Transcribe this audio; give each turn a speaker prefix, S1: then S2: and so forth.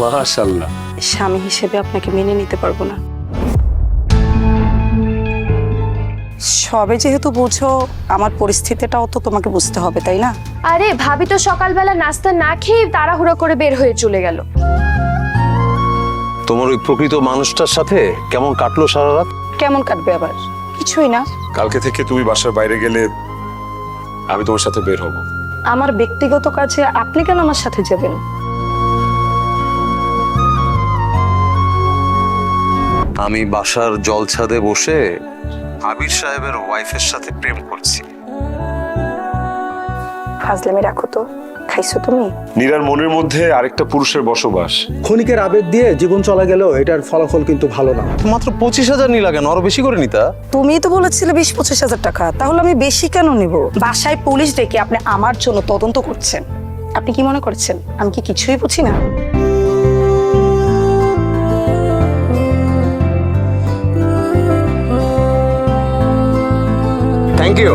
S1: মাশাআল্লাহ।
S2: স্বামী হিসেবে আপনাকে মেনে নিতে পারবো না। সবে যেহেতু বুঝো, আমার পরিস্থিতিটাও তো তোমাকে বুঝতে হবে, তাই না?
S3: আরে ভাবি তো সকালবেলা নাস্তা না খেয়ে তাড়াহুড়ো করে বের হয়ে চলে গেল।
S1: তোমার ওই প্রকৃত মানুষটার সাথে কেমন কাটলো সারা রাত?
S2: কেমন কাটবে আবার? কিছুই না।
S4: কালকে থেকে তুমি বাসার বাইরে গেলে আমি তোমার সাথে বের হব।
S2: আমার ব্যক্তিগত কাজে আপনি কেন আমার সাথে যাবেন?
S1: আমি বাসার জলছাদে বসে আবির সাহেবের ওয়াইফের সাথে প্রেম করছি।
S2: ফাজলামি রাখো তো। খাইছো তুমি?
S4: নীরার মনের মধ্যে আরেকটা পুরুষের বসবাস।
S5: ক্ষণিকের আবেগ দিয়ে জীবন চলা গেলেও এটার ফলাফল কিন্তু ভালো না।
S1: মাত্র 25,000 নিলা কেন? আরো বেশি করে নিতা।
S2: তুমিই তো বলেছিলে 20-25 হাজার টাকা, তাহলে আমি বেশি কেন নেব? বাসায় পুলিশ ডেকে আপনি আমার জন্য তদন্ত করছেন। আপনি কি মনে করছেন আমি কি কিছুই বুঝি না?
S1: Thank you.